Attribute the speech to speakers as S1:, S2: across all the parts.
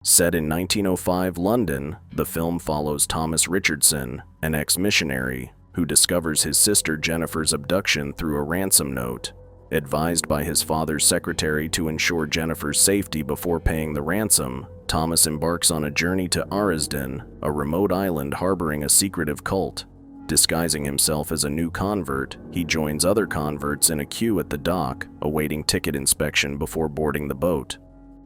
S1: Set in 1905 London, the film follows Thomas Richardson, an ex-missionary, who discovers his sister Jennifer's abduction through a ransom note. Advised by his father's secretary to ensure Jennifer's safety before paying the ransom, Thomas embarks on a journey to Arisen, a remote island harboring a secretive cult. Disguising himself as a new convert, he joins other converts in a queue at the dock, awaiting ticket inspection before boarding the boat.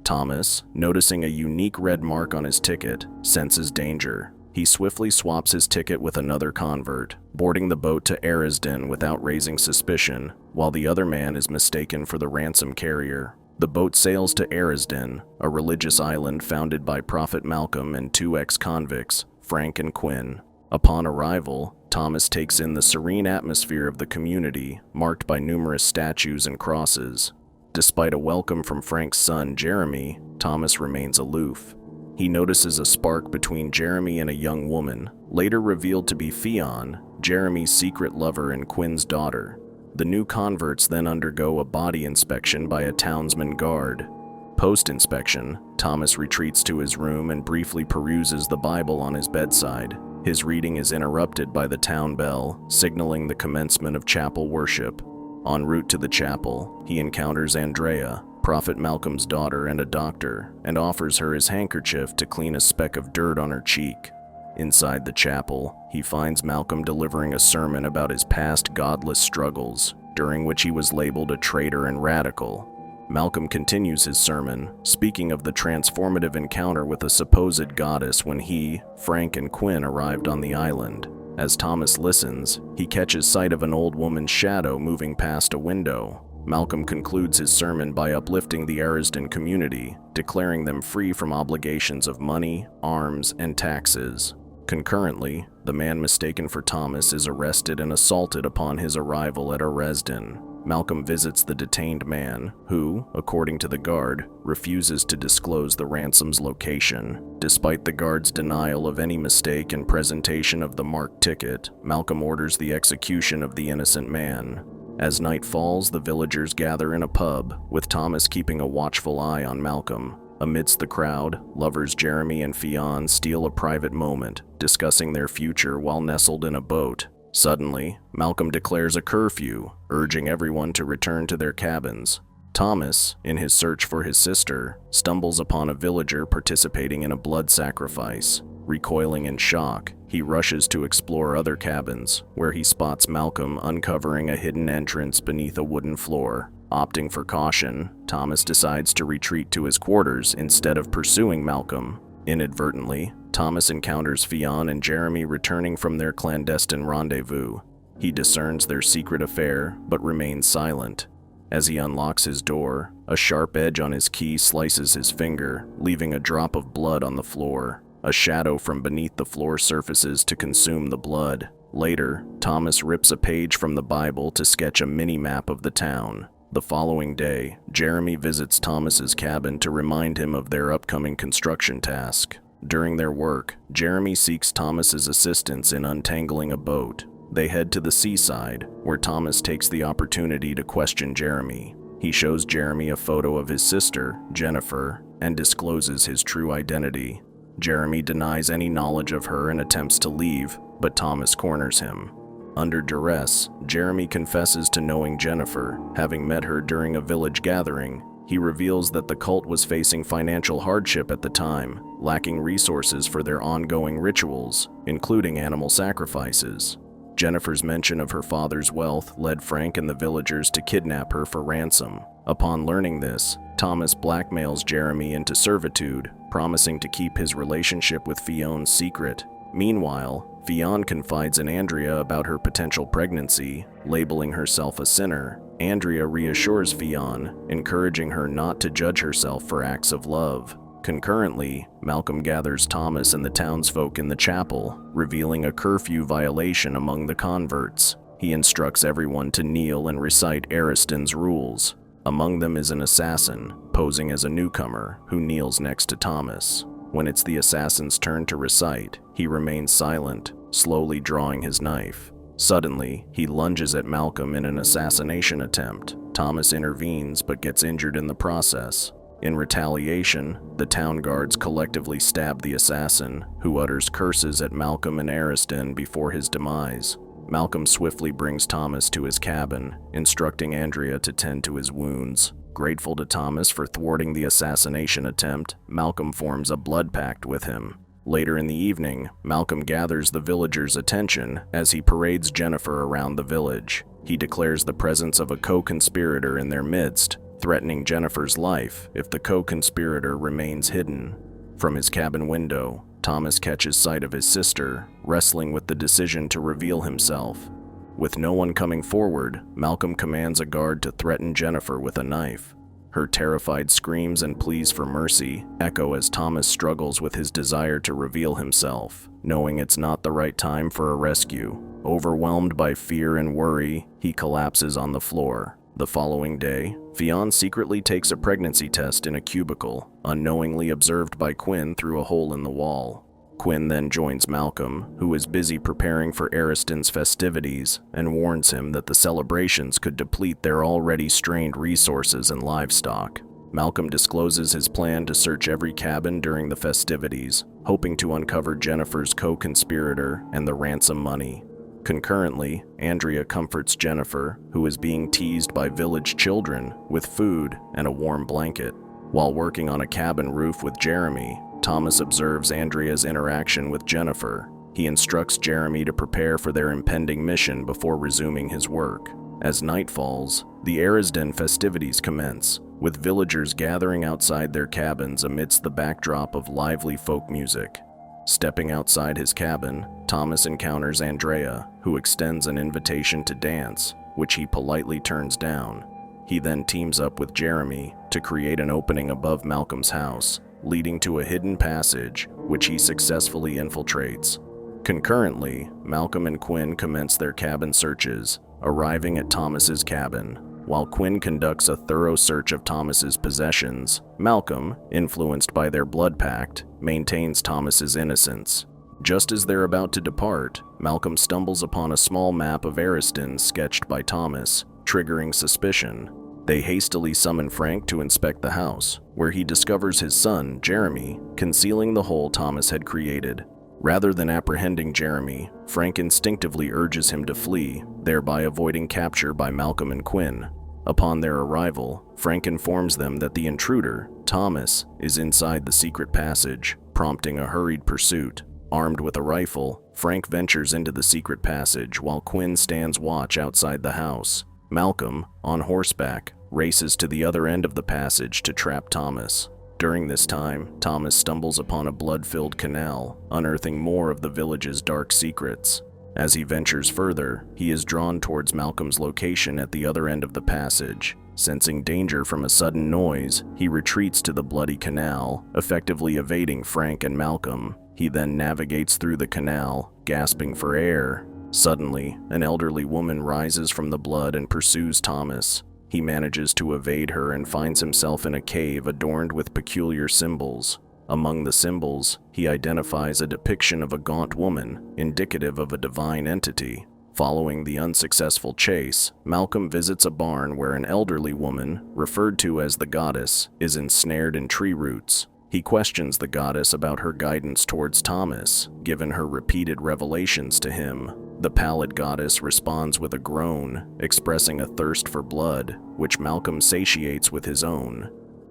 S1: Thomas, noticing a unique red mark on his ticket, senses danger. He swiftly swaps his ticket with another convert, boarding the boat to Arisen without raising suspicion, while the other man is mistaken for the ransom carrier. The boat sails to Arisen, a religious island founded by Prophet Malcolm and two ex-convicts, Frank and Quinn. Upon arrival, Thomas takes in the serene atmosphere of the community, marked by numerous statues and crosses. Despite a welcome from Frank's son, Jeremy, Thomas remains aloof. He notices a spark between Jeremy and a young woman, later revealed to be 𝐂𝐿𝐿, Jeremy's secret lover and Quinn's daughter. The new converts then undergo a body inspection by a townsman guard. Post-inspection, Thomas retreats to his room and briefly peruses the Bible on his bedside. His reading is interrupted by the town bell, signaling the commencement of chapel worship. En route to the chapel, he encounters Andrea, Prophet Malcolm's daughter and a doctor, and offers her his handkerchief to clean a speck of dirt on her cheek. Inside the chapel, he finds Malcolm delivering a sermon about his past godless struggles, during which he was labeled a traitor and radical. Malcolm continues his sermon, speaking of the transformative encounter with a supposed goddess when he, Frank, and Quinn arrived on the island. As Thomas listens, he catches sight of an old woman's shadow moving past a window. Malcolm concludes his sermon by uplifting the Arisen community, declaring them free from obligations of money, arms, and taxes. Concurrently, the man mistaken for Thomas is arrested and assaulted upon his arrival at Arisen. Malcolm visits the detained man, who, according to the guard, refuses to disclose the ransom's location. Despite the guard's denial of any mistake and presentation of the marked ticket, Malcolm orders the execution of the innocent man. As night falls, the villagers gather in a pub, with Thomas keeping a watchful eye on Malcolm. Amidst the crowd, lovers Jeremy and 𝐂𝐿𝐿 steal a private moment, discussing their future while nestled in a boat. Suddenly, Malcolm declares a curfew, urging everyone to return to their cabins. Thomas, in his search for his sister, stumbles upon a villager participating in a blood sacrifice. Recoiling in shock, he rushes to explore other cabins, where he spots Malcolm uncovering a hidden entrance beneath a wooden floor. Opting for caution, Thomas decides to retreat to his quarters instead of pursuing Malcolm. Inadvertently, Thomas encounters 𝐂𝐿𝐿 and Jeremy returning from their clandestine rendezvous. He discerns their secret affair, but remains silent. As he unlocks his door, a sharp edge on his key slices his finger, leaving a drop of blood on the floor. A shadow from beneath the floor surfaces to consume the blood. Later, Thomas rips a page from the Bible to sketch a mini-map of the town. The following day, Jeremy visits Thomas's cabin to remind him of their upcoming construction task. During their work, Jeremy seeks Thomas's assistance in untangling a boat. They head to the seaside, where Thomas takes the opportunity to question Jeremy. He shows Jeremy a photo of his sister, Jennifer, and discloses his true identity. Jeremy denies any knowledge of her and attempts to leave, but Thomas corners him. Under duress, Jeremy confesses to knowing Jennifer, having met her during a village gathering. He reveals that the cult was facing financial hardship at the time, lacking resources for their ongoing rituals, including animal sacrifices. Jennifer's mention of her father's wealth led Frank and the villagers to kidnap her for ransom. Upon learning this, Thomas blackmails Jeremy into servitude, promising to keep his relationship with 𝐂𝐿𝐿 secret. Meanwhile, 𝐂𝐿𝐿 confides in Andrea about her potential pregnancy, labeling herself a sinner. Andrea reassures 𝐂𝐿𝐿, encouraging her not to judge herself for acts of love. Concurrently, Malcolm gathers Thomas and the townsfolk in the chapel, revealing a curfew violation among the converts. He instructs everyone to kneel and recite Arisen's rules. Among them is an assassin, posing as a newcomer, who kneels next to Thomas. When it's the assassin's turn to recite, he remains silent, slowly drawing his knife. Suddenly, he lunges at Malcolm in an assassination attempt. Thomas intervenes but gets injured in the process. In retaliation, the town guards collectively stab the assassin, who utters curses at Malcolm and Arisen before his demise. Malcolm swiftly brings Thomas to his cabin, instructing Andrea to tend to his wounds. Grateful to Thomas for thwarting the assassination attempt, Malcolm forms a blood pact with him. Later in the evening, Malcolm gathers the villagers' attention as he parades Jennifer around the village. He declares the presence of a co-conspirator in their midst, threatening Jennifer's life if the co-conspirator remains hidden. From his cabin window, Thomas catches sight of his sister, wrestling with the decision to reveal himself. With no one coming forward, Malcolm commands a guard to threaten Jennifer with a knife. Her terrified screams and pleas for mercy echo as Thomas struggles with his desire to reveal himself, knowing it's not the right time for a rescue. Overwhelmed by fear and worry, he collapses on the floor. The following day, Fionn secretly takes a pregnancy test in a cubicle, unknowingly observed by Quinn through a hole in the wall. Quinn then joins Malcolm, who is busy preparing for Aristen's festivities, and warns him that the celebrations could deplete their already strained resources and livestock. Malcolm discloses his plan to search every cabin during the festivities, hoping to uncover Jennifer's co-conspirator and the ransom money. Concurrently, Andrea comforts Jennifer, who is being teased by village children, with food and a warm blanket. While working on a cabin roof with Jeremy, Thomas observes Andrea's interaction with Jennifer. He instructs Jeremy to prepare for their impending mission before resuming his work. As night falls, the Arisen festivities commence, with villagers gathering outside their cabins amidst the backdrop of lively folk music. Stepping outside his cabin, Thomas encounters Andrea, who extends an invitation to dance, which he politely turns down. He then teams up with Jeremy to create an opening above Malcolm's house, leading to a hidden passage, which he successfully infiltrates. Concurrently, Malcolm and Quinn commence their cabin searches, arriving at Thomas's cabin. While Quinn conducts a thorough search of Thomas's possessions, Malcolm, influenced by their blood pact, maintains Thomas's innocence. Just as they're about to depart, Malcolm stumbles upon a small map of Arisen sketched by Thomas, triggering suspicion. They hastily summon Frank to inspect the house, where he discovers his son, Jeremy, concealing the hole Thomas had created. Rather than apprehending Jeremy, Frank instinctively urges him to flee, thereby avoiding capture by Malcolm and Quinn. Upon their arrival, Frank informs them that the intruder, Thomas, is inside the secret passage, prompting a hurried pursuit. Armed with a rifle, Frank ventures into the secret passage while Quinn stands watch outside the house. Malcolm, on horseback, races to the other end of the passage to trap Thomas. During this time, Thomas stumbles upon a blood-filled canal, unearthing more of the village's dark secrets. As he ventures further, he is drawn towards Malcolm's location at the other end of the passage. Sensing danger from a sudden noise, he retreats to the bloody canal, effectively evading Frank and Malcolm. He then navigates through the canal, gasping for air. Suddenly, an elderly woman rises from the blood and pursues Thomas. He manages to evade her and finds himself in a cave adorned with peculiar symbols. Among the symbols, he identifies a depiction of a gaunt woman, indicative of a divine entity. Following the unsuccessful chase, Malcolm visits a barn where an elderly woman, referred to as the goddess, is ensnared in tree roots. He questions the goddess about her guidance towards Thomas, given her repeated revelations to him. The pallid goddess responds with a groan, expressing a thirst for blood, which Malcolm satiates with his own.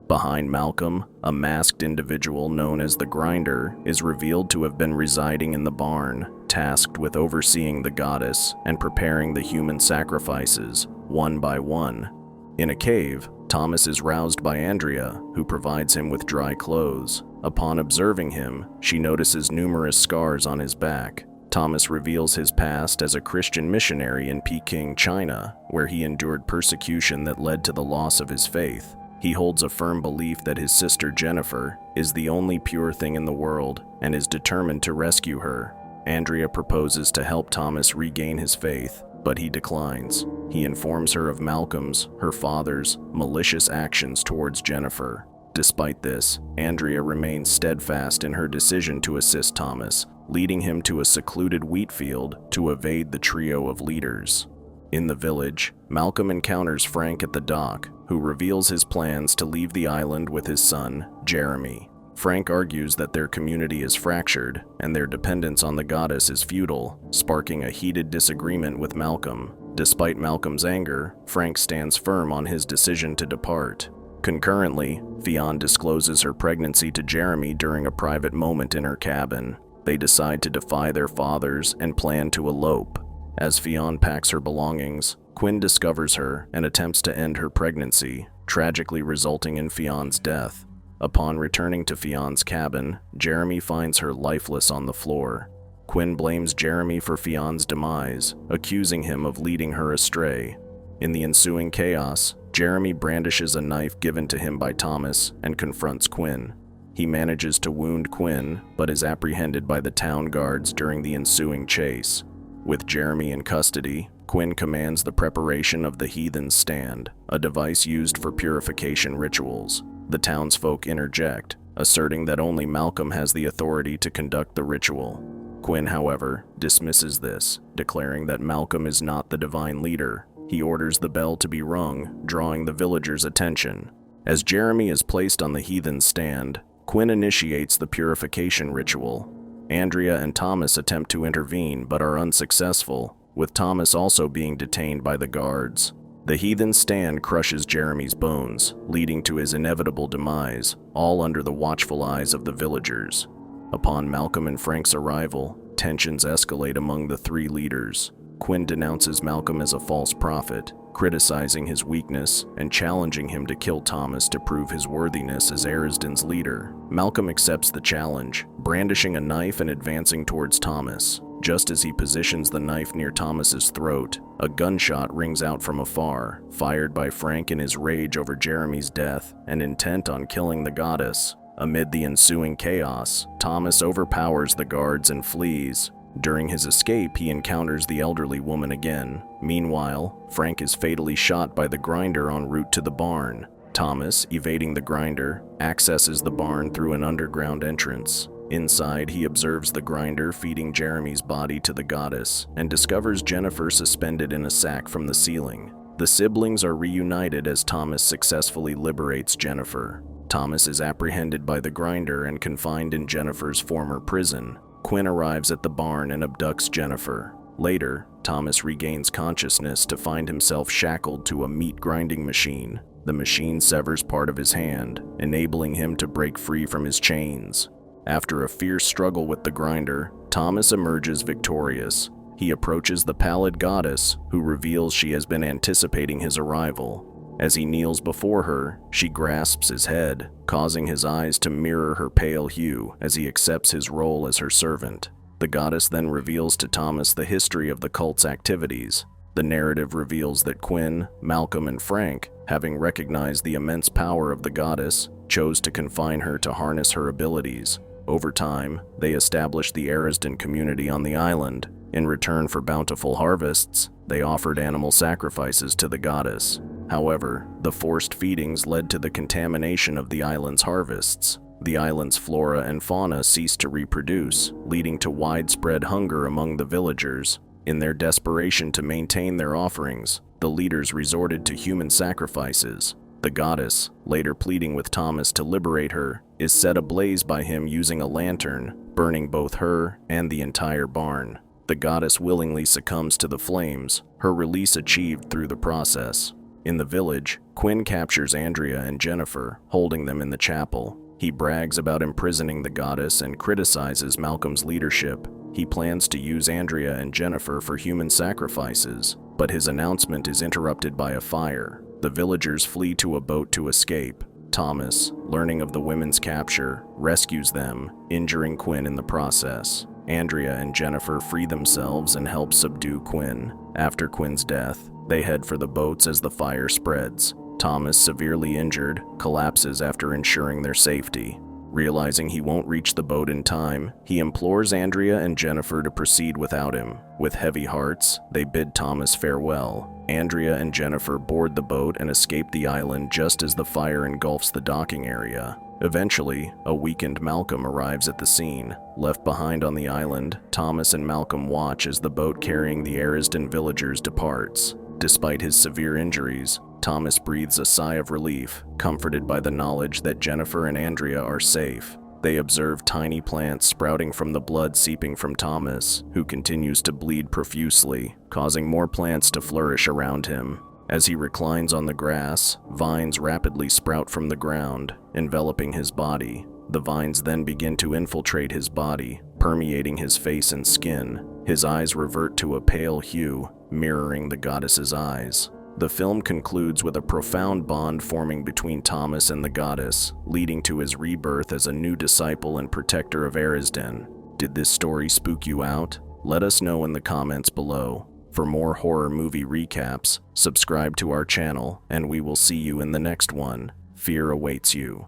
S1: Behind Malcolm, a masked individual known as the Grinder is revealed to have been residing in the barn, tasked with overseeing the goddess and preparing the human sacrifices, one by one. In a cave, Thomas is roused by Andrea, who provides him with dry clothes. Upon observing him, she notices numerous scars on his back. Thomas reveals his past as a Christian missionary in Peking, China, where he endured persecution that led to the loss of his faith. He holds a firm belief that his sister Jennifer is the only pure thing in the world and is determined to rescue her. Andrea proposes to help Thomas regain his faith, but he declines. He informs her of Malcolm's, her father's, malicious actions towards Jennifer. Despite this, Andrea remains steadfast in her decision to assist Thomas, leading him to a secluded wheat field to evade the trio of leaders. In the village, Malcolm encounters Frank at the dock, who reveals his plans to leave the island with his son, Jeremy. Frank argues that their community is fractured and their dependence on the goddess is futile, sparking a heated disagreement with Malcolm. Despite Malcolm's anger, Frank stands firm on his decision to depart. Concurrently, 𝐂𝐿 discloses her pregnancy to Jeremy during a private moment in her cabin. They decide to defy their fathers and plan to elope. As 𝐂𝐿 packs her belongings, Quinn discovers her and attempts to end her pregnancy, tragically resulting in 𝐂𝐿's death. Upon returning to 𝐂𝐿's cabin, Jeremy finds her lifeless on the floor. Quinn blames Jeremy for 𝐂𝐿's demise, accusing him of leading her astray. In the ensuing chaos, Jeremy brandishes a knife given to him by Thomas and confronts Quinn. He manages to wound Quinn, but is apprehended by the town guards during the ensuing chase. With Jeremy in custody, Quinn commands the preparation of the heathen's stand, a device used for purification rituals. The townsfolk interject, asserting that only Malcolm has the authority to conduct the ritual. Quinn, however, dismisses this, declaring that Malcolm is not the divine leader. He orders the bell to be rung, drawing the villagers' attention. As Jeremy is placed on the heathen's stand, Quinn initiates the purification ritual. Andrea and Thomas attempt to intervene but are unsuccessful, with Thomas also being detained by the guards. The heathen's stand crushes Jeremy's bones, leading to his inevitable demise, all under the watchful eyes of the villagers. Upon Malcolm and Frank's arrival, tensions escalate among the three leaders. Quinn denounces Malcolm as a false prophet, criticizing his weakness and challenging him to kill Thomas to prove his worthiness as Arisen's leader. Malcolm accepts the challenge, brandishing a knife and advancing towards Thomas. Just as he positions the knife near Thomas's throat, a gunshot rings out from afar, fired by Frank in his rage over Jeremy's death and intent on killing the goddess. Amid the ensuing chaos, Thomas overpowers the guards and flees. During his escape, he encounters the elderly woman again. Meanwhile, Frank is fatally shot by the grinder en route to the barn. Thomas, evading the grinder, accesses the barn through an underground entrance. Inside, he observes the grinder feeding Jeremy's body to the goddess and discovers Jennifer suspended in a sack from the ceiling. The siblings are reunited as Thomas successfully liberates Jennifer. Thomas is apprehended by the grinder and confined in Jennifer's former prison. Quinn arrives at the barn and abducts Jennifer. Later, Thomas regains consciousness to find himself shackled to a meat grinding machine. The machine severs part of his hand, enabling him to break free from his chains. After a fierce struggle with the grinder, Thomas emerges victorious. He approaches the pallid goddess, who reveals she has been anticipating his arrival. As he kneels before her, she grasps his head, causing his eyes to mirror her pale hue as he accepts his role as her servant. The goddess then reveals to Thomas the history of the cult's activities. The narrative reveals that Quinn, Malcolm, and Frank, having recognized the immense power of the goddess, chose to confine her to harness her abilities. Over time, they established the Arisen community on the island. In return for bountiful harvests, they offered animal sacrifices to the goddess. However, the forced feedings led to the contamination of the island's harvests. The island's flora and fauna ceased to reproduce, leading to widespread hunger among the villagers. In their desperation to maintain their offerings, the leaders resorted to human sacrifices. The goddess, later pleading with Thomas to liberate her, is set ablaze by him using a lantern, burning both her and the entire barn. The goddess willingly succumbs to the flames, her release achieved through the process. In the village, Quinn captures Andrea and Jennifer, holding them in the chapel. He brags about imprisoning the goddess and criticizes Malcolm's leadership. He plans to use Andrea and Jennifer for human sacrifices, but his announcement is interrupted by a fire. The villagers flee to a boat to escape. Thomas, learning of the women's capture, rescues them, injuring Quinn in the process. Andrea and Jennifer free themselves and help subdue Quinn. After Quinn's death, they head for the boats as the fire spreads. Thomas, severely injured, collapses after ensuring their safety. Realizing he won't reach the boat in time, he implores Andrea and Jennifer to proceed without him. With heavy hearts, they bid Thomas farewell. Andrea and Jennifer board the boat and escape the island just as the fire engulfs the docking area. Eventually, a weakened Malcolm arrives at the scene. Left behind on the island, Thomas and Malcolm watch as the boat carrying the Arisen villagers departs. Despite his severe injuries, Thomas breathes a sigh of relief, comforted by the knowledge that Jennifer and Andrea are safe. They observe tiny plants sprouting from the blood seeping from Thomas, who continues to bleed profusely, causing more plants to flourish around him. As he reclines on the grass, vines rapidly sprout from the ground, enveloping his body. The vines then begin to infiltrate his body, permeating his face and skin. His eyes revert to a pale hue, mirroring the goddess's eyes. The film concludes with a profound bond forming between Thomas and the goddess, leading to his rebirth as a new disciple and protector of Arisen. Did this story spook you out? Let us know in the comments below. For more horror movie recaps, subscribe to our channel, and we will see you in the next one. Fear awaits you.